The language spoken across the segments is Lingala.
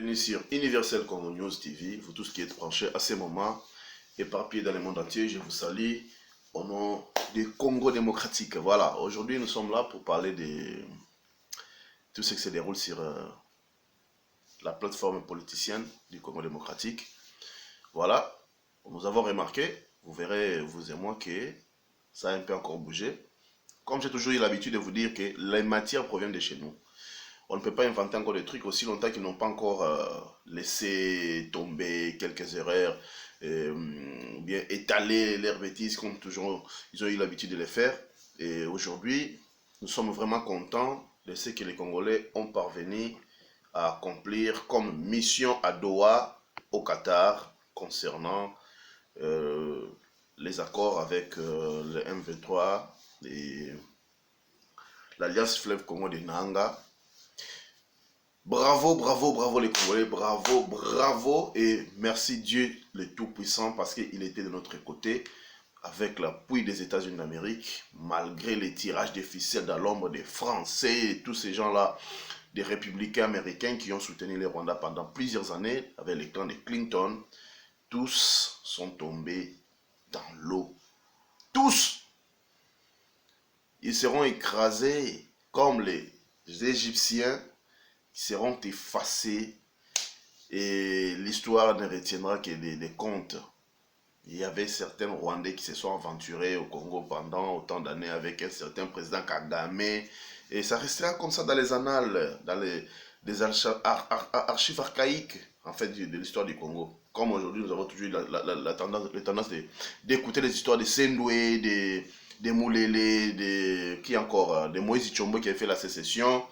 bienvenue sur Universel Congo News TV. Vous tous qui êtes branchés à ce moment, éparpillés dans le monde entier, je vous salue au nom du Congo démocratique. Voilà, aujourd'hui nous sommes là pour parler de tout ce qui se déroule sur la plateforme politicienne du Congo démocratique. Voilà, nous avons remarqué, vous verrez, vous et moi, que ça a un peu encore bougé. Comme j'ai toujours eu l'habitude de vous dire que les matières proviennent de chez nous. On ne peut pas inventer encore des trucs aussi longtemps qu'ils n'ont pas encore laissé tomber quelques erreurs, bien étaler leurs bêtises comme toujours ils ont eu l'habitude de les faire. Et aujourd'hui, nous sommes vraiment contents de ce que les Congolais ont parvenu à accomplir comme mission à Doha, au Qatar, concernant les accords avec le M23 et l'Alliance Fleuve Congo de Nanga. Bravo, bravo, bravo les Congolais, bravo, bravo et merci Dieu le Tout-Puissant parce qu'il était de notre côté avec l'appui des États-Unis d'Amérique, malgré les tirages des ficelles dans l'ombre des Français et tous ces gens-là, des républicains américains qui ont soutenu les Rwandais pendant plusieurs années avec les clans de Clinton. Tous sont tombés dans l'eau. Tous! Ils seront écrasés comme les Égyptiens qui seront effacés et l'histoire ne retiendra que des contes. Il y avait certains Rwandais qui se sont aventurés au Congo pendant autant d'années avec un certain président Kagame et ça restera comme ça dans les annales, dans les archives archaïques en fait de l'histoire du Congo. Comme aujourd'hui nous avons toujours la tendance d'écouter les histoires de Sendoué, de Moulele, qui encore, de Moïse Tshombo qui a fait la sécession,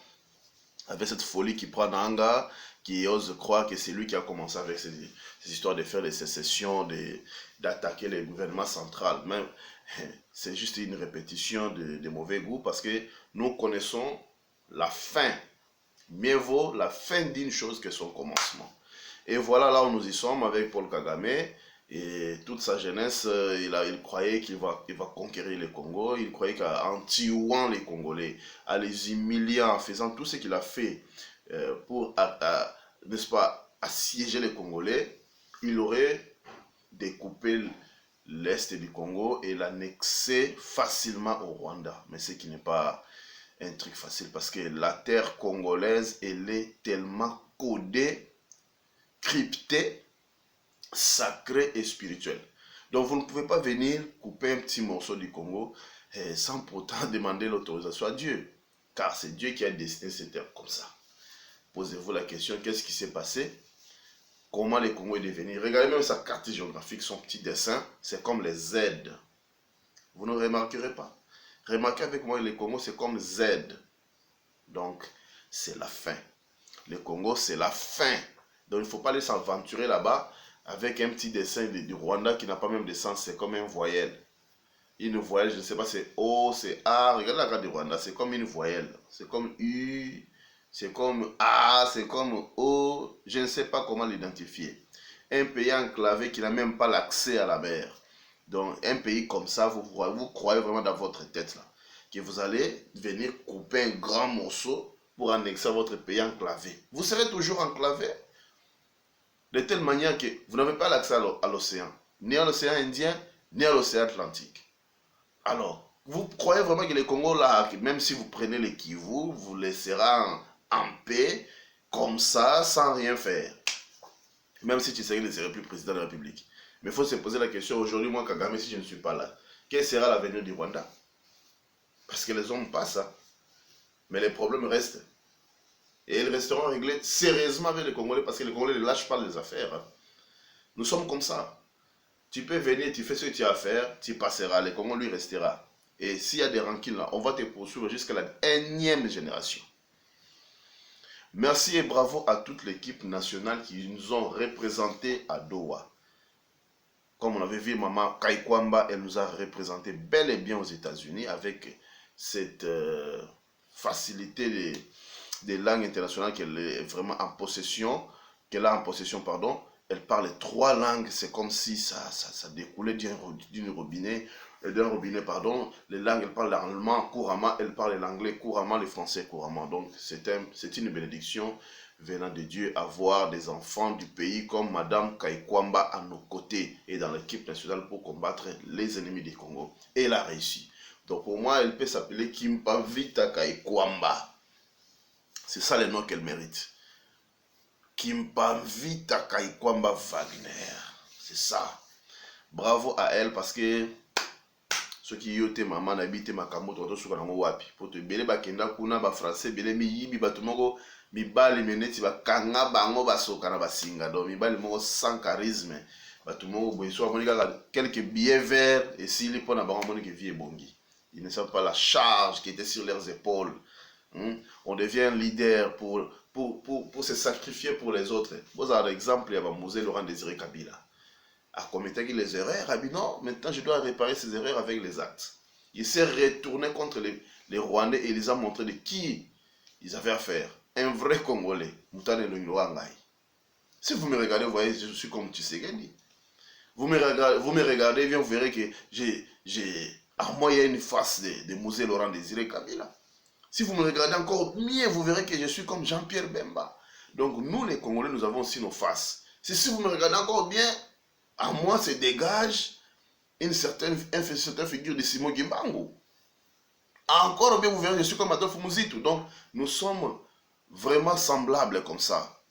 avec cette folie qui prend Nanga, qui ose croire que c'est lui qui a commencé avec ces histoires de faire des sécessions, d'attaquer le gouvernement central. Mais c'est juste une répétition de mauvais goût parce que nous connaissons la fin. Mieux vaut la fin d'une chose que son commencement. Et voilà là où nous y sommes avec Paul Kagame. Et toute sa jeunesse, il croyait qu'il va conquérir le Congo. Il croyait qu'en tuant les Congolais, en les humiliant, en faisant tout ce qu'il a fait pour, n'est-ce pas, assiéger les Congolais, il aurait découpé l'Est du Congo et l'annexé facilement au Rwanda. Mais ce qui n'est pas un truc facile parce que la terre congolaise, elle est tellement codée, cryptée, sacré et spirituel. Donc vous ne pouvez pas venir couper un petit morceau du Congo sans pourtant demander l'autorisation à Dieu. Car c'est Dieu qui a destiné cette terre comme ça. Posez-vous la question, qu'est-ce qui s'est passé? Comment le Congo est devenu? Regardez même sa carte géographique, son petit dessin, c'est comme les Z. Vous ne remarquerez pas. Remarquez avec moi, le Congo c'est comme Z. Donc c'est la fin. Le Congo c'est la fin. Donc il ne faut pas aller s'aventurer là-bas avec un petit dessin du Rwanda qui n'a pas même de sens, c'est comme un voyelle. Une voyelle, je ne sais pas, c'est O, c'est A. Regardez la carte du Rwanda, c'est comme une voyelle. C'est comme U, c'est comme A, c'est comme O. Je ne sais pas comment l'identifier. Un pays enclavé qui n'a même pas l'accès à la mer. Donc un pays comme ça, vous croyez vraiment dans votre tête là, que vous allez venir couper un grand morceau pour annexer votre pays enclavé. Vous serez toujours enclavé. De telle manière que vous n'avez pas l'accès à l'océan, ni à l'océan Indien, ni à l'océan Atlantique. Alors, vous croyez vraiment que le Congo, là, même si vous prenez le Kivu, vous laissera en paix, comme ça, sans rien faire. Même si Tshisekedi ne serait plus président de la République. Mais il faut se poser la question, aujourd'hui, moi, Kagame, si je ne suis pas là, quel sera l'avenir du Rwanda? Parce que les hommes passent, hein, mais les problèmes restent. Et ils resteront réglés sérieusement avec les Congolais parce que les Congolais ne lâchent pas les affaires. Nous sommes comme ça. Tu peux venir, tu fais ce que tu as à faire, tu passeras, le Congo lui restera. Et s'il y a des rancunes là, on va te poursuivre jusqu'à la énième génération. Merci et bravo à toute l'équipe nationale qui nous ont représentés à Doha. Comme on avait vu, Maman Kaikwamba, elle nous a représentés bel et bien aux États-Unis avec cette facilité des langues internationales qu'elle est vraiment en possession, pardon. Elle parle 3 langues, c'est comme si ça découlait d'un robinet, pardon. Les langues, elle parle l'allemand couramment, elle parle l'anglais couramment, le français couramment. Donc c'est une bénédiction venant de Dieu, avoir des enfants du pays comme Madame Kaikwamba à nos côtés et dans l'équipe nationale pour combattre les ennemis du Congo. Et elle a réussi. Donc pour moi, elle peut s'appeler Kimpa Vita Kaikwamba. C'est ça le nom qu'elle mérite. Kimpa Vita Kaikwamba Wagner. C'est ça. Bravo à elle parce que ceux qui yote maman n'habite makambo toto suka nango wapi. Pour te bele bakenda kuna ba français bele mi yibi batumoko mibali meneti bakanga bango basoka na basinga. Donc mibali moko sans charisme. Batumoko boyeso amonika quelques billets verts et s'il pour na bango monike vie bongi. Ils ne savent pas la charge qui était sur leurs épaules. On devient leader pour se sacrifier pour les autres. Vous avez l'exemple, il y a Mosé Laurent Désiré Kabila. A commetté les erreurs, a dit non, maintenant je dois réparer ces erreurs avec les actes. Il s'est retourné contre les Rwandais et il les a montré de qui ils avaient affaire. Un vrai Congolais. Si vous me regardez, vous voyez, je suis comme Tshisekedi. Vous me regardez, bien, vous verrez que à moi, il y a une face de Mosé Laurent Désiré Kabila. Si vous me regardez encore mieux, vous verrez que je suis comme Jean-Pierre Bemba. Donc nous, les Congolais, nous avons aussi nos faces. Si vous me regardez encore bien, à moi, se dégage une certaine figure de Simon Gimbangu. Encore bien, vous verrez, je suis comme Adolphe Mouzitou. Donc, nous sommes vraiment semblables comme ça,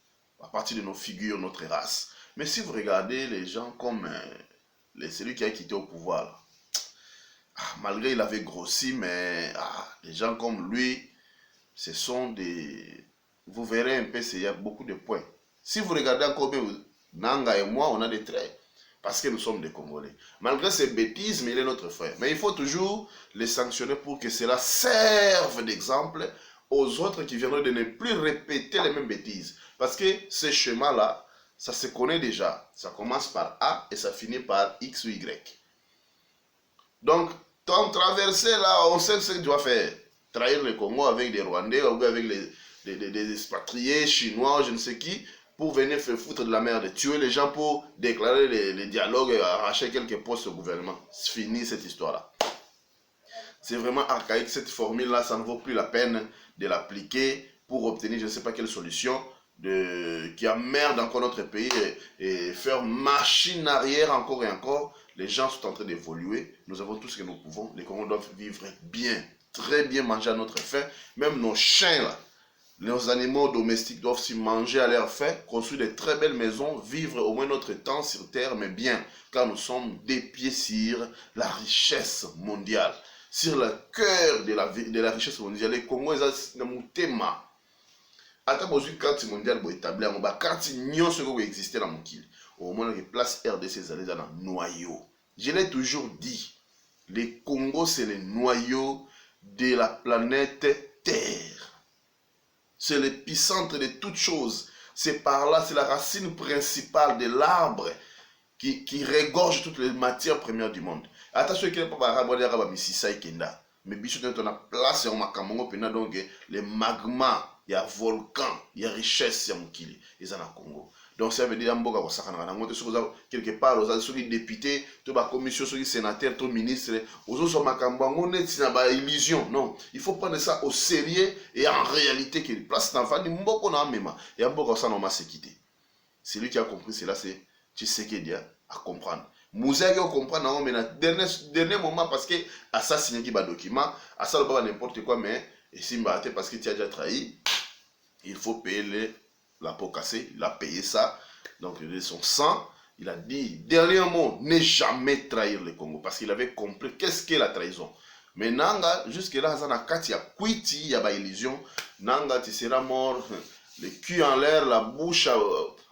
à partir de nos figures, notre race. Mais si vous regardez les gens comme celui qui a quitté au pouvoir, malgré il avait grossi, mais les gens comme lui, ce sont des... Vous verrez un peu, il y a beaucoup de points. Si vous regardez encore bien, Nanga et moi, on a des traits. Parce que nous sommes des Congolais. Malgré ces bêtises, mais il est notre frère. Mais il faut toujours les sanctionner pour que cela serve d'exemple aux autres qui viendront de ne plus répéter les mêmes bêtises. Parce que ce schéma-là, ça se connaît déjà. Ça commence par A et ça finit par X ou Y. Donc, ton traversée là, on sait ce que tu dois faire. Trahir le Congo avec des Rwandais ou avec des expatriés chinois, je ne sais qui, pour venir faire foutre de la merde, tuer les gens pour déclarer les dialogues et arracher quelques postes au gouvernement. C'est fini cette histoire-là. C'est vraiment archaïque cette formule-là, ça ne vaut plus la peine de l'appliquer pour obtenir je ne sais pas quelle solution qui emmerde encore notre pays et faire machine arrière encore et encore. Les gens sont en train d'évoluer, nous avons tout ce que nous pouvons, les Congolais doivent vivre bien, très bien manger à notre faim, même nos chiens là. Les animaux domestiques doivent s'y manger à leur faim, construire de très belles maisons, vivre au moins notre temps sur terre, mais bien, car nous sommes des pieds sur la richesse mondiale, sur le cœur de la richesse mondiale. Les Congolais, c'est un thème. Attends, une carte mondiale pour établir une carte nion ce qui existait dans mon kill. Au moins, les places RDC, dans le noyau. Je l'ai toujours dit, les Congos, c'est le noyau de la planète Terre. C'est l'épicentre de toutes choses. C'est par là, c'est la racine principale de l'arbre qui regorge toutes les matières premières du monde. Attention qu'il n'y a pas de Mississa et Kenda. Mais bichot, on a place en Makamongo, donc les magmas, il y a volcan, il y a richesse, il y a Mukili, ils en ont Congo. Donc ça veut dire que quelque part, aux autres députés, toute la commission, les sénateurs, les ministres, aux autres Makambango, c'est une illusion. Non, il faut prendre ça au sérieux et en réalité, que place d'enfant, il y a beaucoup de sécurité. C'est lui qui a compris cela, c'est Tshisekedi à comprendre. Moussa qui comprend mais dernier moment parce que à ça signé qui va document, à ça pas n'importe quoi mais et si parce que tu as déjà trahi, il faut payer la peau cassée, il a payé ça, donc il a son sang, il a dit dernier mot, ne jamais trahir le Congo parce qu'il avait compris qu'est-ce qu'est la trahison. Mais Nanga jusque là ça n'a qu'à y a quitté, il y a pas illusion, Nanga tu seras mort, le cul en l'air, la bouche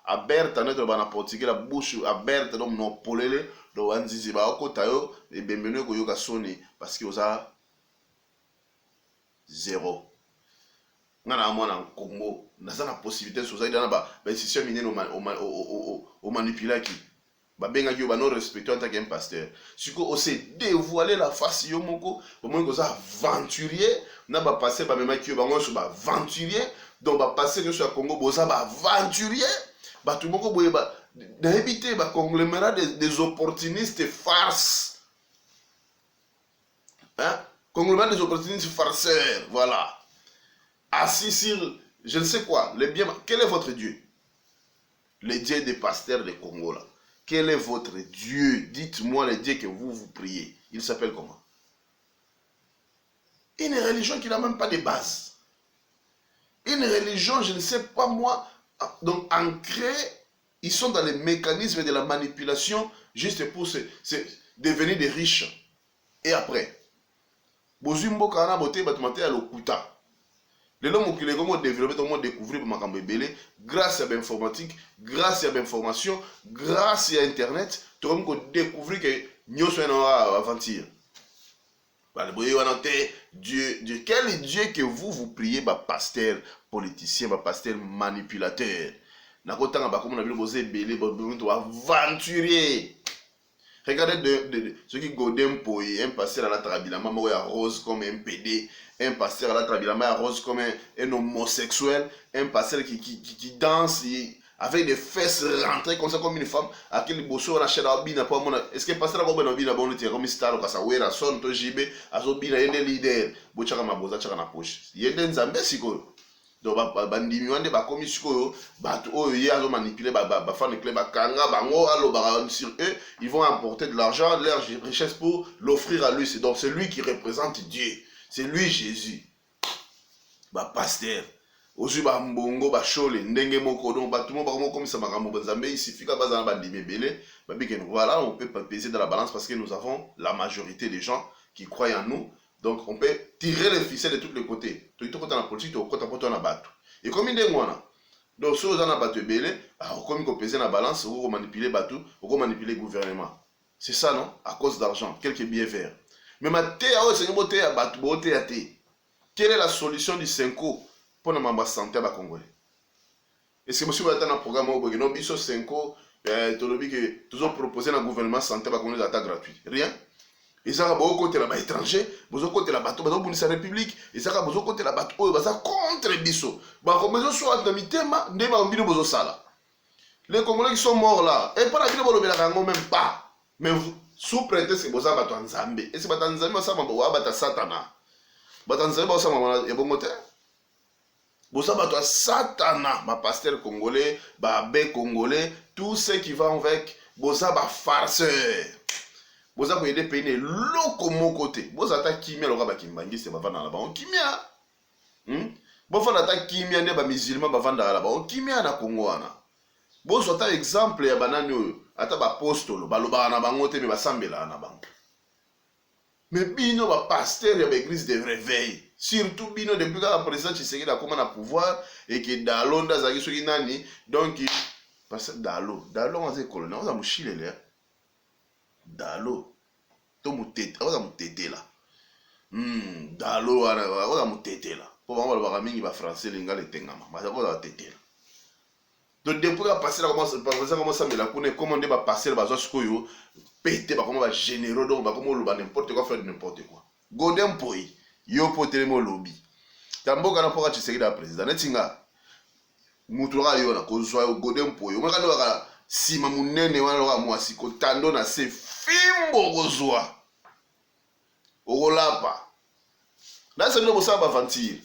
aberte notre bana portugais la bouche aberte donc non polele do anzizi ba okota yo e bembeno ko yoka soni parce que oza zéro ngana mona Congo naza na possibilité so zaida na ba institution minene o manipuler qui ba benga ki ba non respecté en tant qu'un pasteur siko o se dévoiler la face yo moko au moins ko za aventurier na ba passer ba mema ki yo ba ngo so ba aventurier donc ba passer sur Congo boza ba aventurier. Bah, tout le monde d'éviter bah, conglomérat des opportunistes farces. Hein? Conglomérat des opportunistes farceurs, voilà. Assis sur je ne sais quoi, les biens. Quel est votre Dieu? Le Dieu des pasteurs de Congo là. Quel est votre Dieu? Dites-moi le Dieu que vous priez. Il s'appelle comment? Une religion qui n'a même pas de base. Une religion, je ne sais pas moi, donc ancrée, ils sont dans les mécanismes de la manipulation juste pour devenir des riches. Et après, Bozumbo Kana Bote Batumate à l'Okuta. Les hommes qui les ont développé, tout le monde découvrir grâce à l'informatique, grâce à l'information, grâce à Internet, tout le monde découvrir que nous sommes en aventure. Dieu, quel est Dieu que vous priez, pasteur politicien, pasteur manipulateur? Aventurier. Regardez ceux qui godem pour un pasteur à la trabilama rose comme un PD, un pasteur à la trabilama rose comme un homosexuel, un pasteur qui danse avec des fesses rentrées comme ça comme une femme, à qui le bosso on achète à bina pour mon. Est-ce que pasteur a comme bina bon le comme star ou ça wera son to jibe azo bina yende leader, bochaka maboza chaka na poche. Yende nzambe siko. Donc bandimi wande ba komi siko bato oyo ye azo manipuler ba fan club ba kanga bango allo ba sur eux, ils vont apporter de l'argent, leur richesse pour l'offrir à lui. Donc c'est lui qui représente Dieu. C'est lui Jésus. Ba pasteur Ozu ba mbongo ba shole ndenge moko donc ba tout le monde comme ça makambo banzambe il suffit ka bazana ba ndimi belé ba bike voilà on peut pas peser dans la balance parce que nous avons la majorité des gens qui croient en nous. Donc on peut tirer les ficelles de tous les côtés. Tout côté dans la politique, tout côté dans la batte. Et comme il est moi donc si vous en avez belé, comme il peser dans la balance, vous manipuler bateau, vous manipuler le gouvernement. C'est ça non? À cause d'argent, quelques billets verts. Mais ma terre, c'est une beauté à bateau, beauté à thé. Quelle est la solution du 5 pour la santé à Congolais? Est-ce que monsieur va être dans un programme où non biso 5 que toujours proposé dans le gouvernement santé à Congolais d'attaque gratuite? Rien. Et ça va beaucoup côté là-bas étranger, beaucoup côté là-bas, tout le monde république, et ça va beaucoup côté là-bas, oh, ça contre biso. Bah comme ils sont dans mitema, ne va oublier bozo sala. Les Congolais qui sont morts là, et pas la ville de la Congo même pas. Mais sous prétexte que boza bato en Zambie. Et c'est bato en Zambie ça m'a boa bata satana. Bato en Zambie ça m'a et bon moteur. Boza bato satana, ma pasteur congolais, ba abbé congolais, tous ceux qui vont avec boza ba farceur. Boza ko yede pays ne loko mon côté. Boza ta kimia loka ba kimbangi c'est ba vana là-bas. On kimia. Bo fana ta kimia ne ba musulman ba vanda là-bas. On kimia na Congo wana. Boza ta exemple ya banani oyo ata ba apostolo ba loba na bango te me ba sambela na bango. Mais bino ba pasteur ya ba église de réveil. Surtout bino depuis que le président Tshisekedi a commencé à pouvoir et que Dalonda zaki soki nani donc parce que Dalo on a colonel on a mouchile là. Dalo to mutete on a mutete là. Dalo on a mutete là. Pour moi le mingi ba français linga le tengama. Mais on a tete là. Donc depuis que passer là commence à me la connaître comment on va passer ba zo skoyo péter ba comment va généraux donc ba comment le ba n'importe quoi faire n'importe quoi. Godem poi yo potere mo lobby. Tamboka na poka Tshisekedi président. Netinga mutura yo na kozwa yo godem poi. Omaka ndo baka sima munene wana loka mwasi ko tando na se fimbo kozwa. Okolapa. Na se ndo bosaba aventure.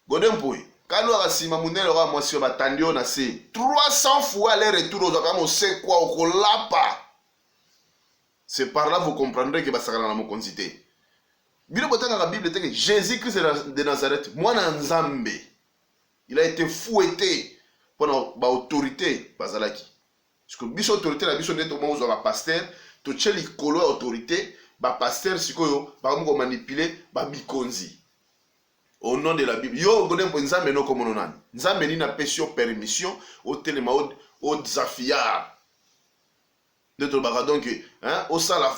Godem poi. Kano aka sima munene loka mwasi yo batandi yo na se 300 fois aller retour ozaka mo se quoi okolapa. C'est par là vous comprendrez que basakana na mokonzité. Bino botanga la Bible dit que Jésus-Christ de Nazareth, moi Nzambe, il a été fouetté pour l'autorité bazalaki. Parce que biso autorité la biso neto mo zo ba pasteur, to tcheli kolo autorité, ba pasteur sikoyo ba mo manipuler ba bikonzi. Au nom de la Bible. Yo godem po Nzambe no comme nonani. Nzambe ni na pesio permission au telema au zafia. Neto ba donc hein, au sala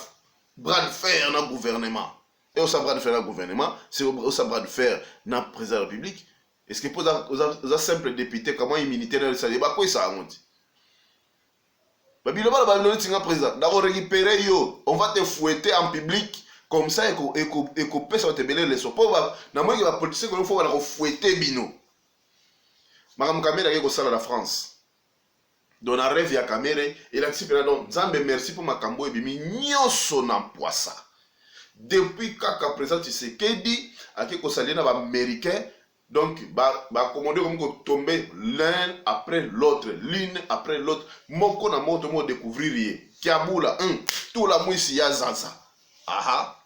bras de fer dans gouvernement. Et au sabra de faire le gouvernement, c'est au sabra de faire dans le président de la République. Est-ce que pour les simples députés, comment ils militaires dans le salaire, quoi ça a monté? D'abord récupérer yo, on va te fouetter en public comme ça et couper ça te belé les sopos. Na moi qui va politicien qu'il faut la fouetter bino. Madame Kamera qui est la France. Dans la rêve ya Kamera, il a dit donc Nzambe merci pour ma cambo et bimi nyoso na poissa. Depuis kaka président Tshisekedi a quelque chose na ba américain Donc, commandé comme tomber l'un après l'autre, l'une après l'autre. Moko na moto mo découvrir yé. Kiabula, tout la mouissi ya zaza. Aha.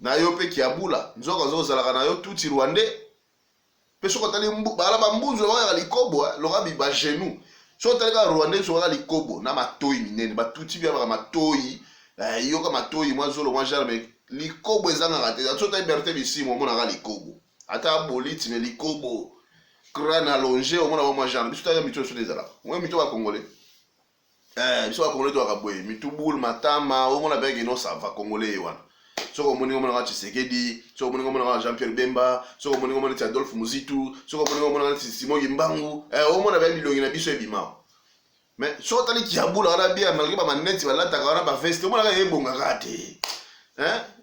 Na yo pe kiabula. Nzoka zo zalaka na yo tout rwandais. Pe soko tali bala ba mbuzu ba likobo, lora bi ba genou. Soko tali ka rwandais so ka likobo na matoi minene, ba tuti bia ba matoi. Yo ka matoi moi zolo moi jamais likobo ezanga raté. Soko tali berté bisi mo mona ka likobo. Ata boliti mais likobo. Crâne allongé au moins moi genre. Biso tali mito sur les ala. Moi mito ba congolais. Biso ba congolais to ka boye. Mito boule matama au moins avec no ça va congolais wana. Soko moni ngomona ngati Tshisekedi, soko moni ngomona Jean-Pierre Bemba, soko moni ngomona Adolphe Muzitu, soko moni ngomona ngati Simon Gimbangu, au moins avec milongi na biso ebima. Mais soko tali kiabula wala bia malgré ba maneti wala ta kana ba veste, au moins ka yebonga kate.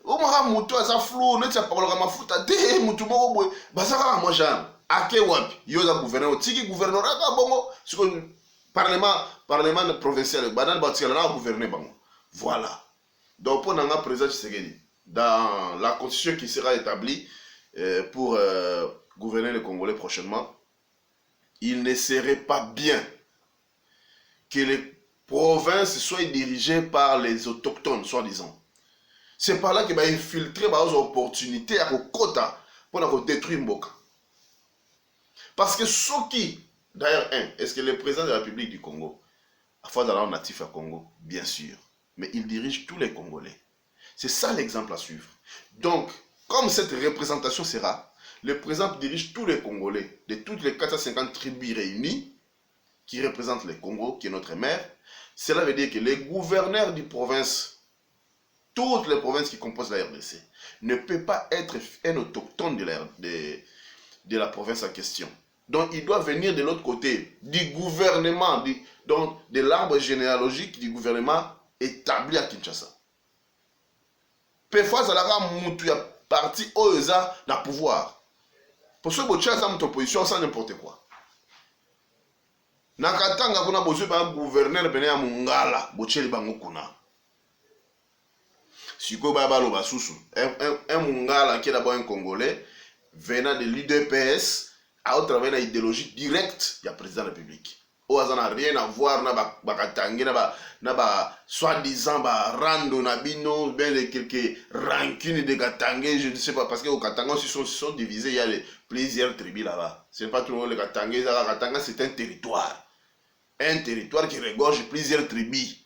Au moins mutu aza flou, neti apakola ka mafuta te mutu moko boye, basaka moi genre. Ake wapi? Yo za gouverneur, tiki gouverneur ka bongo, soko parlement provincial, banal batikala na gouverner bango. Voilà. Donc pour nanga président Tshisekedi, dans la constitution qui sera établie pour gouverner le Congolais prochainement, il ne serait pas bien que les provinces soient dirigées par les autochtones, soi-disant. C'est par là qu'il va infiltrer les opportunités à quota pour détruire Mboka. Parce que ceux qui, d'ailleurs, est-ce que le président de la République du Congo, afin d'aller natif à Congo, bien sûr, mais il dirige tous les Congolais. C'est ça l'exemple à suivre. Donc, comme cette représentation sera, le président dirige tous les Congolais, de toutes les 450 tribus réunies, qui représentent le Congo, qui est notre mère. Cela veut dire que les gouverneurs des provinces, toutes les provinces qui composent la RDC, ne peuvent pas être un autochtone de la province en question. Donc, il doit venir de l'autre côté, du gouvernement, de l'arbre généalogique du gouvernement établi à Kinshasa. Parfois, ça a mutu ya parti oza na pouvoir. Pour ceux qui ont une opposition, ça n'importe quoi. Nakatanga kuna bozo ba gouverneur bene ya Mungala, bocheli bango kuna. Siko ba balo basusu. Un Mungala qui est d'abord un Congolais venant de l'UDPS à travers une idéologie directe du président de la République. Ça n'a rien à voir na ba soi-disant ba rando na bino ben quelques rancunes de Katangé, je ne sais pas, parce que au Katanga ils sont divisés, il y a plusieurs tribus là-bas. C'est pas tout le monde le Katangé, Katanga c'est un territoire qui regorge plusieurs tribus,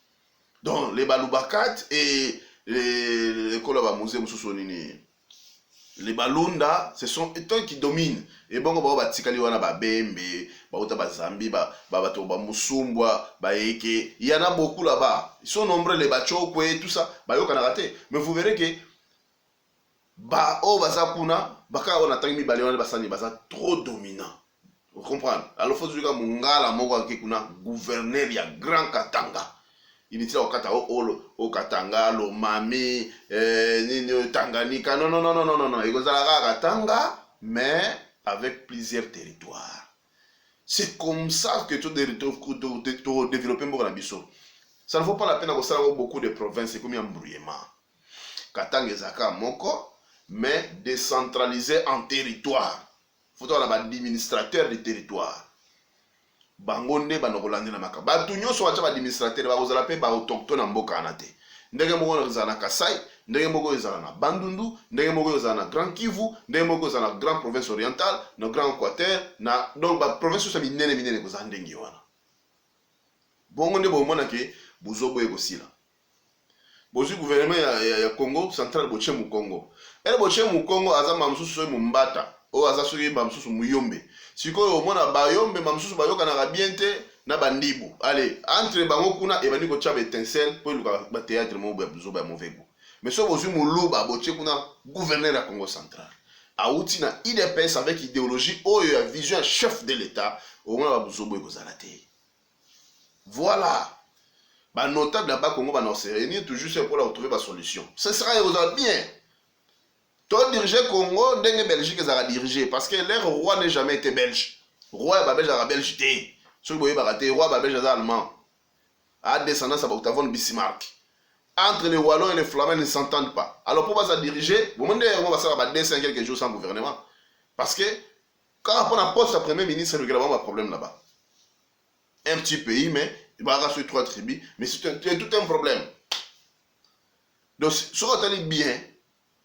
dont les Balubakat et les Kolabamouze Moussoussonini. Les Balunda, ce sont eux qui dominent. Et bon, bah, tikali wana ba Bembe, ba Ota ba Zambi, ba Musumbwa, ba Eke. Il y en a beaucoup là-bas. Ils sont nombreux, les Bachokwe, tout ça. Bah, yo raté. Mais vous verrez que ba o bazakuna, baka on attend mi balewana basani basa trop dominant. Vous comprenez? Alors faut dire que Mungala moko akekuna gouverneur ya Grand Katanga. Il dit au Katanga, lo Mami, Tanganyika. Non. Il y a Katanga, mais avec plusieurs territoires. C'est comme ça que tu développes un peu la. Ça ne vaut pas la peine d'avoir beaucoup de provinces comme Yambrouyema. Katanga et Zaka Moko, mais décentralisé en territoire. Il faut avoir l'administrateur du territoire. Bangonde banokolande na maka batu nyonso wacha ba administrateur ba kozala pe ba autochtone na mboka anate ndenge moko ezala na Kasai, ndenge moko ezala na Bandundu, ndenge moko ezala na Grand Kivu, ndenge moko ezala na Grand Province Orientale, na Grand Équateur, na donc ba province so minene kozala ndenge wana bongo nde bomona ke buzobo ekosila bozu gouvernement ya Congo central boche mu Congo ele boche mu Congo azama msusu mu Mbata o aza soki ba msusu muyombe sikoyo omona bayombe mamsusu bayoka na biente na bandibu allez entre bango kuna e bandi ko tchaba étincelle pour ba théâtre mo ba buzo ba mauvais goût mais so bozu muluba boche kuna gouverneur ya Congo central auti na IDPS avec idéologie oyo ya vision chef de l'état au moins ba buzo boy kozala te. Voilà. Ba notable là-bas Congo ba se réunir toujours pour trouver ba solution. Ce sera bien. Toi diriger Congo, ndenge Belgique ça va diriger parce que leur roi n'est jamais été belge. Roi ba belge à Belge té. Ceux boye ba raté roi ba belge allemand. A descendance à Octavon Bismarck. Entre les Wallons et les Flamands ne s'entendent pas. Alors pour ça diriger, vous me dites on va ça va descendre quelques jours sans gouvernement parce que Quand on a poste à premier ministre, il y a un problème là-bas. Un petit pays, mais il va avoir sur 3 tribus, mais c'est tout un problème. Donc, si on a bien,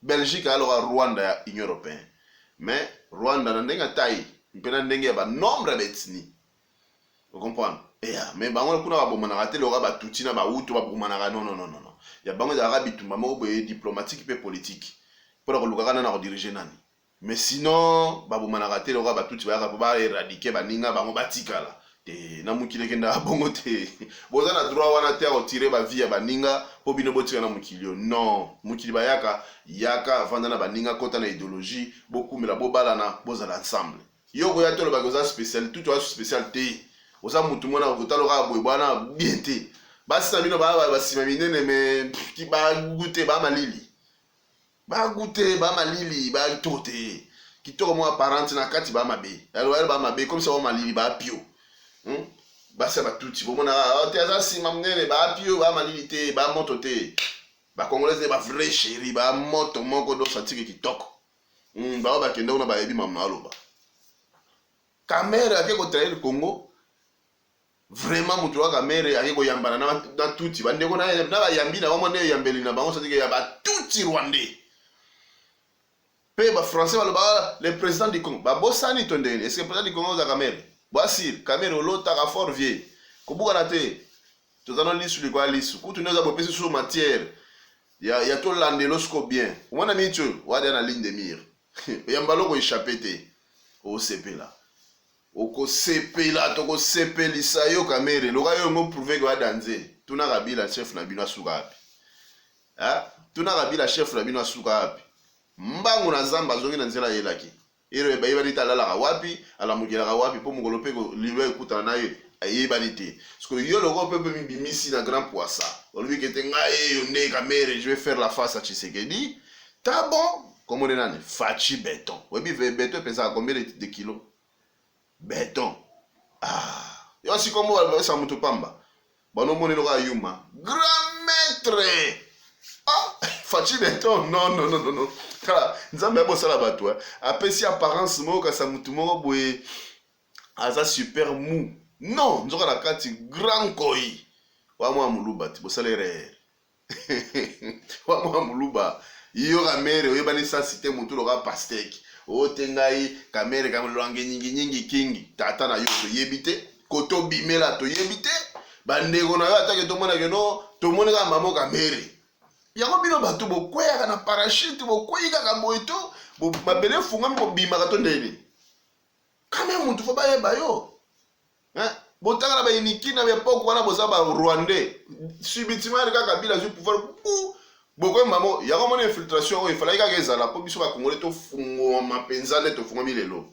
Belgique a alors Rwanda, Union européenne. Mais Rwanda n'a pas de taille, il peut avoir un nombre d'ethnies. Vous comprenez? Mais bah on a raté le rabat tout tina ba ou ba non. Il y a bango d'arabe tout maman diplomatique et politique. Pour le Lugana na diriger nani. Mais sinon ba raté le rabat tout ba éradiquer ba ninga ba batika là. Te na mukile kenda bongo te. Boza na droit wana te à tirer ba vie ba ninga po bino botika na mukilio. Non, mukili ba yaka vanda na ba ninga kota na idéologie beaucoup mais la bobala na boza ensemble. Yoko ya to le bagoza spécial tout spécialité. Osa mutu mwana kotaloka boye bwana bien te basi na bino basima minene me ki bagute bamalili batote kitoko mwa parente na kati bamabe alors bamabe comme ça bamalili bapio basi batuti bomona te aza nsima munene bapio bamalili te bamoto te bacongolais ba vrai chéri bamoto moko do satike kitoko bao bakende kuna bayebi mama aloba kamera ake kotraire le Congo. Vraiment mutuwa kamere ake koyambana na tuti bandeko na bayambi na bamone yambeli na bango satike ya batuti rwandais pe ba français baloba le président du Congo ba bosani tondene est-ce que président du Congo za kamere boasir kamere olota ka fort vieux kobuka na te tozana lisu likwa lisu kutu neza bopesi sur matière ya to landelo sko bien mwana micho wada na ligne de mire yambalo ko échapper te o sepela oko sepela toko sepelisa yo kamere loka yo ngo prouver que wa danser tuna kabila chef na bino asuka api tuna kabila chef na bino asuka api mbangu na zamba zongi na nzela yelaki ero bayeba litalala ka wapi ala mukela ka wapi po mukolo pe ko liwe ekutana na ye ayeba lité parce que yo loko pe bimisi na grand poisson olobi kete ngai yo ne kamere je vais faire la face à Tshisekedi ta bon comme on est nani fachi béton webi béton pesa combien de kilos béton yo si kombo ba mutu pamba bano moni loka yuma grand maître fachi béton non kala nzambe bo sala bato apesi apparence moko ka sa mutu moko boye aza super mou non nzoka na kati grand koi wa mwa muluba ti bo salere wa mwa muluba yo kamere oyebani sensité mutu loka pastèque otengai kamere kamlwange nyingi kingi tata na yo toyebite koto bimela toyebite bandeko na yo atake tomona ke no tomone ka mamo kamere yango bino bato bokweyaka na parachute bokweyika boye to mabele fungami bobimaka to ndeni kame mutu fo bayeba yo botanga na bainiki na bepoko wana boza ba rwandais subitement kaka bila zu pouvoir boko mamo yango mona infiltration oyo ifala kaka ezala po biso bakongole tofungo mapenza nde tofungami lelo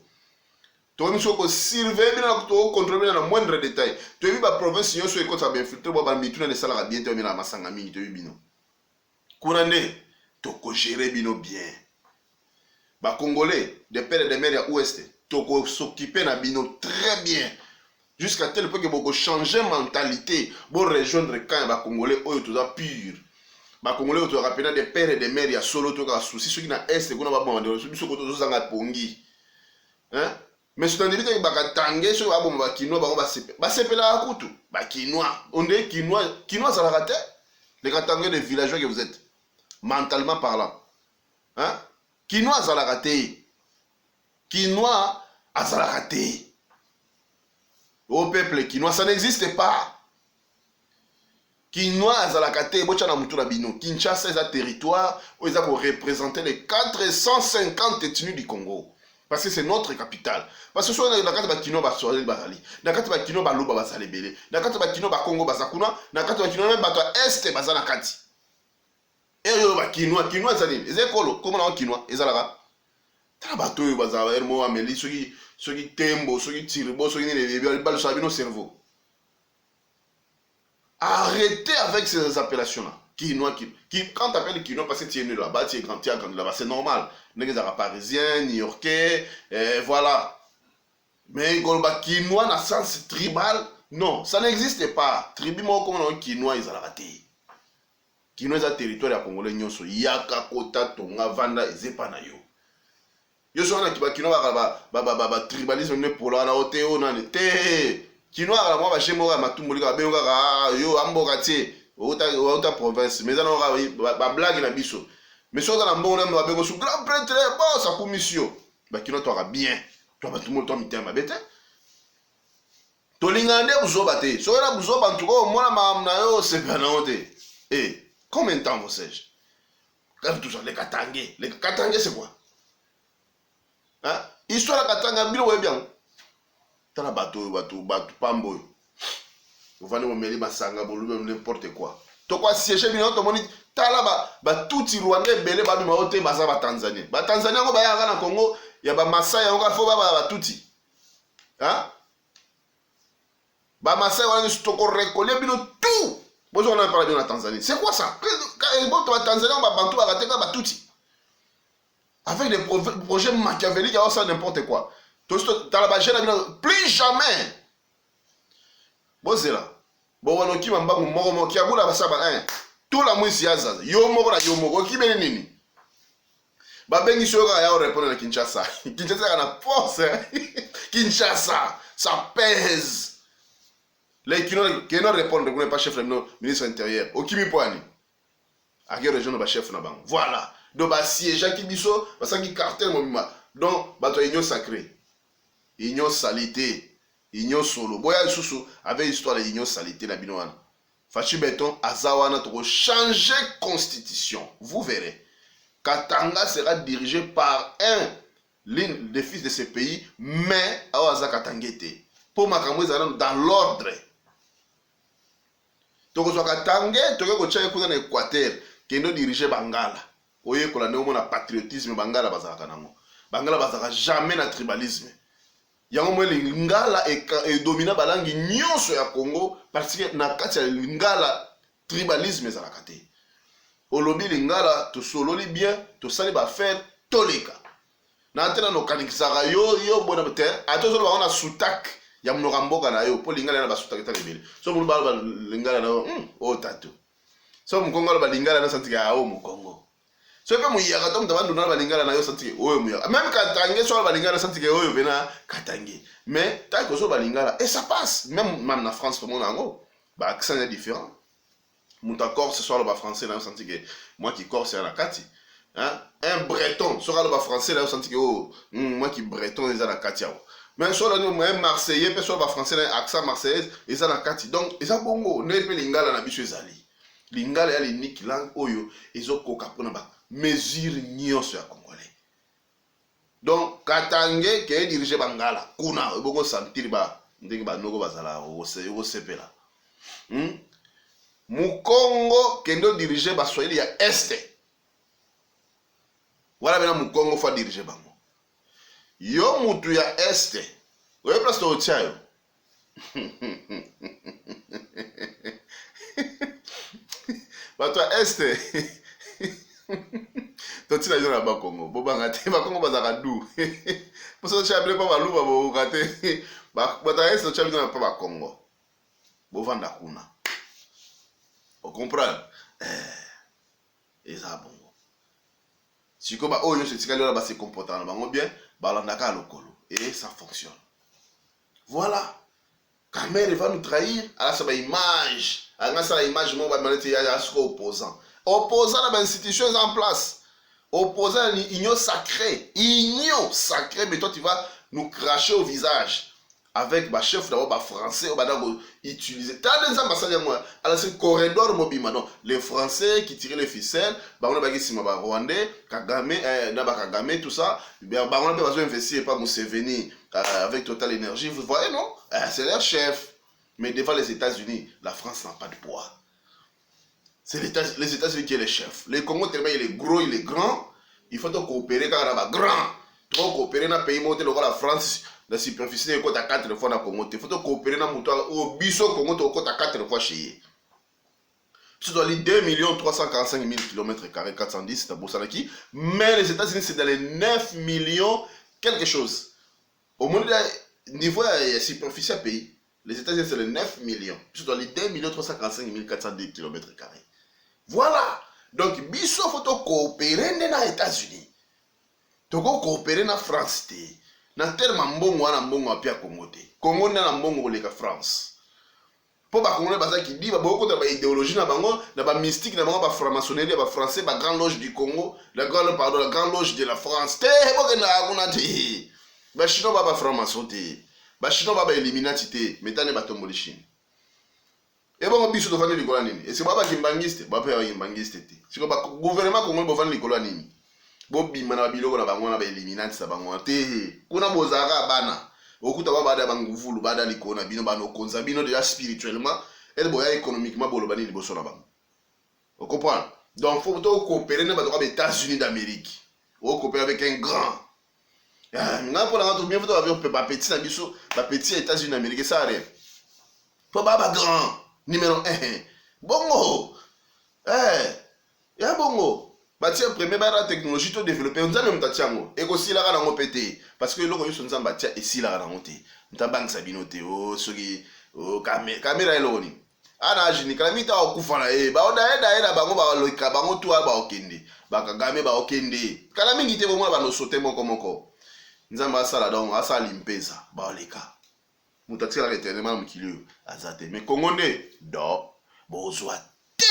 toyebi biso kosurveille bino na tokontrole bino na moindre détail toyebi baprovince nyonso ekota bainfiltre bo bamituna na esalaka bien te omina masanga mingi toyebi bino kuna nde tokogere bino bien bacongolais de père et de mère ya ouest tokosokipe na bino très bien jusqu'à tel point que boko changer mentalité bo rejoindre camp ya bacongolais oyo toza pure bacongolais oyo tozaka de père et de mère ya solo tokaka souci soki na este kuna babomande biso koto tozozanga pongi mais sotandebitaki bakatange soki baboma bakinois bango basepelaka kutu bakinois onde kinois azalaka te les katangais de villageois que vous êtes mentalement parlant kinois azalaka te kinois azalaka te au peuple kinois ça n'existe pas Kinois azalaka te bocha na mutu na bino Kinshasa est un territoire où ils ont représenté les 450 ethnies du Congo parce que c'est notre capitale parce que sur la carte ba kinois ba soirée bazali na carte ba kinois ba loba bazali belé na carte ba kinois ba Congo bazakuna na carte ba kinois même bato est bazana kati et yo ba kinois zali ezekolo comment na kinois ezalaka ta bato yo bazala ermo ameli soki tembo soki tiribo soki ne balo sa bino cerveau. Arrêtez avec ces appellations-là. Quinois, quand tu appelles quinois parce que tu es né là-bas, tu es grandi là-bas, c'est normal. Les gens parisiens, new-yorkais, voilà. Mais quinois dans le sens tribal, non, ça n'existe pas. Tribu, moi, comme on quinois, ils ont raté. Quinois, c'est un territoire à Congolais, Yaka, Kota, Tonga, Vanda, et Zepanayo. Yo so na kiba kino ba tribalisme ne polo na oteo na te. Kino ala moi ba shemo ka matumuli ka benga ka yo amboka tie. Ota province mais na ba blague na biso. Mais so na mbongo na ba bengo su grand prêtre bon sa commission. Ba kino to ka bien. To ba tumo to mitema bete. To lingande buzoba te. So na buzoba ntuko mona mam na yo se pa na ote. Eh, combien de temps vous sais-je? Quand tout ça les Katangé c'est quoi? Hein? Histoire de Katanga, bilo ouais bien. T'as la bateau, pambo. Vous venez me mêler masanga, vous n'importe quoi. To quoi siège bien, to moni. T'as là tout i Rwandais belé ba bima ote basa ba Tanzanie. Ba Tanzanie ngo ba ya na Congo, ya ba Masai ngo fo ba tuti. Hein? Ba Masai wana stoko récoller bino tout. Bon on a parlé de la Tanzanie. C'est quoi ça? Bon to Tanzanie on ba bantu ba kateka ba tuti. Avec des projets machiavéliques, alors ça n'importe quoi. Dans la bâche, plus jamais. Bon, c'est là. Bon, on a qui m'a dit, qui a voulu ça, tout la mousse yaza. Yo moko, qui m'a dit. Bah, ben, il sera répondre à Kinshasa. Kinshasa a la force. Kinshasa, ça pèse. Les qui n'ont répondu, vous n'êtes pas chef de ministre intérieur. Au Kimi Poani. À quelle région de chef na bang. Voilà. Donc, bah, si les gens qui biso, parce qu'ils cartel mon mima. Donc, bah, toi, union sacrée, union salité, union solo. Boya Soussou avait histoire de union salité, la binoana. Fachi Béton, Azawana, pour changer constitution. Vous verrez. Katanga sera dirigé par l'un des fils de ce pays, mais à Oaza Katangete. Pour Makamoué, dans l'ordre. Donc, Katanga, tu vas chercher un Équateur, qui est dirigé Bangala. Oye kola ndeko na patriotisme bangala bazaka nango. Bangala bazaka jamais na tribalisme. Yango mo lingala e domina balangi nyonso ya Congo parce que na kati ya lingala tribalisme za lakate. Olobi lingala to sololi bien, to sali ba faire toleka. Na tena no kanikisaka yo bona te. Atozolo ba ona sutak ya mnoka mboka na yo po lingala na ba sutak ta lebele. So mo ba lingala na o tatu. So mo Congo ba lingala na santika o mo Congo. So pe mu yaka tom tabandu na balingala na yo santike oyo mu yaka même Katangé so balingala santike oyo bena Katangé mais ta ko so balingala et ça passe même na France comme on ango ba accent est différent mon accord ce soir le français na santike moi qui corse à la kati hein un breton so le français na santike oh moi qui breton les à la kati mais so le même marseillais pe so français na accent marseillais les à la kati donc ils a bongo ne pe lingala na biso ezali lingala ya l'unique langue oyo ezokoka pona ba mesure nyonso ya congolais. Donc Katangé qui est dirigé Bangala kuna eboko sentir ba ndenge ba noko bazala o sepela. Mukongo kendo dirigé ba Swahili ya Este. Wala bena Mukongo fa dirigé bango. Yo mutu ya Este. Oye place to tiayo. Bato ya Este. Toti na jona ba Congo bo banga te ba Congo bazaka du poso chable pa ba luba bo kate ba ta eso chable na pa ba Congo bo vanda kuna o comprendre eza bongo siko ba oyo se tikali ba se comportant bango bien ba landaka lokolo et ça fonctionne. Voilà. Kamel va nous trahir à la image à la image mo ba manete ya ce opposant opposant à l'institution en place. Opposant à l'union sacrée. Union sacrée, mais toi tu vas nous cracher au visage. Avec ma chef d'abord français, on va utiliser. T'as des ambassadeurs moi. Alors c'est corridor mobile. Donc les Français qui tiraient les ficelles, bah on a bagé sima Rwandais, Kagame, Kagame, tout ça. Bah on a besoin d'investir pas Museveni avec Total Énergie. Vous voyez non? C'est leur chef. Mais devant les États-Unis, la France n'a pas de poids. C'est les États-Unis qui est le chef. Le Congo, tellement il est gros, il est grand. Il faut coopérer quand on est grand. Trop coopérer dans le pays, la France, la superficie est à 4 fois dans le Congo. Il faut coopérer dans le au biso Congo, il est à 4 fois chez eux. C'est dans les 2 345 000 km², 410, c'est à Boussanaki. Mais les États-Unis, c'est dans les 9 millions quelque chose. Au monde, niveau de la superficie à pays, les États-Unis, c'est les 9 millions. C'est dans les 2 345 410 km². Voilà. Donc, biso faut coopérer dans les États-Unis. toko coopérer na France te na terme mbongo wana mbongo apia Congo te Congo na mbongo koleka France po ba Congolais baza ki di ba boko ta ba idéologie na bango na ba mystique na bango ba franc-maçonnerie ba français ba grande loge du Congo la grande loge de la France te boke na kuna te ba chino ba franc-maçon te ba chino ba Illuminati te metane ba tomboli Chine et bon biso to fani likola nini et c'est ba kimbangiste ba pe ba kimbangiste te siko ba gouvernement Congolais bo fani likola nini bo bima na biloko na bango na ba Illuminati sa bango te kuna bozaka bana okuta ba bada banguvulu bada likona bino bano konza bino déjà spirituellement et boya économiquement bolo bani liboso na bango vous comprenez donc faut to coopérer na bato ba États-Unis d'Amérique ou coopérer avec un grand nga pour la bien faut avoir ba petit na biso ba petit États-Unis d'Amérique ça rien faut ba grand numéro 1 bongo ya bongo batia premier ba la technologie to développer on zame mtatiango eko silaka nango pété parce que loko yoso nzamba tia esilaka nango te mtabang sabino te o soki o caméra eloni ana jini kalamita okufana ba oda eda bango ba loika bango to ba okende bakagame ba okende kala mingi te bomwa ba no sauter moko nzamba sala donc asali mpeza ba oleka mutatia l'éternellement mukilio azate mais kongonde do bozwa te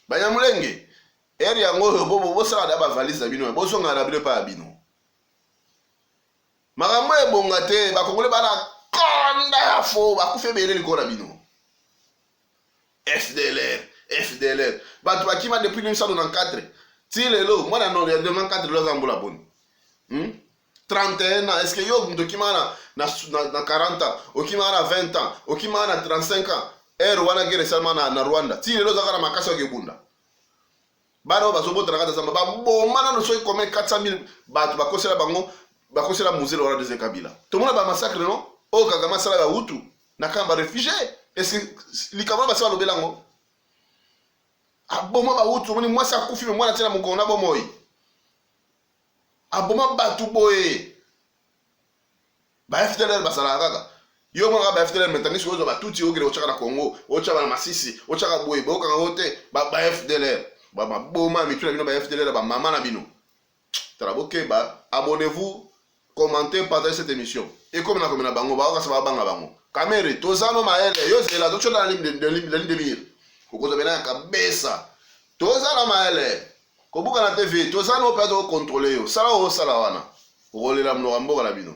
banyamulenge eri yango bobo sala da ba valise bino bozo ngala bile pa bino makambo ebonga te ba Congolais bana konda ya fo ba kufe bele likora bino FDLR ba tu bakima depuis 1994 ti lelo mwana no ya 2004 lo zambola boni 31 ans est-ce que yo ndokima na 40 ans okima na 20 ans okima na 35 ans wana gere salma na Rwanda ti lelo zakara makasa okebunda bana bazobota na kata zamba ba bomana no soki comme 400 000 bato bakosela bango bakosela musée ora de Kabila to mona ba massacre non o Kagame sala ba hutu na kamba réfugié est-ce que likama ba sala lobelango aboma ba hutu moni mwasi akufi me mwana tena mukona bomoi aboma batu boye ba FDLR basala kaka yo mwa ba FDLR maintenant so zo ba tuti ogere ochaka na Congo ochaka na Masisi ochaka boye boka ngote ba FDLR ba boma mituna bino ba FDLR ba mama na bino taraboke ba abonnez-vous commentez partagez cette émission et comme na bango ba ka sa banga bango kamera tozano maele yo zela to chona ligne de mire kokoza bena kabesa tozana maele kobuka na TV tozano pa to contrôler yo sala o sala wana kolela mnoga mboka na bino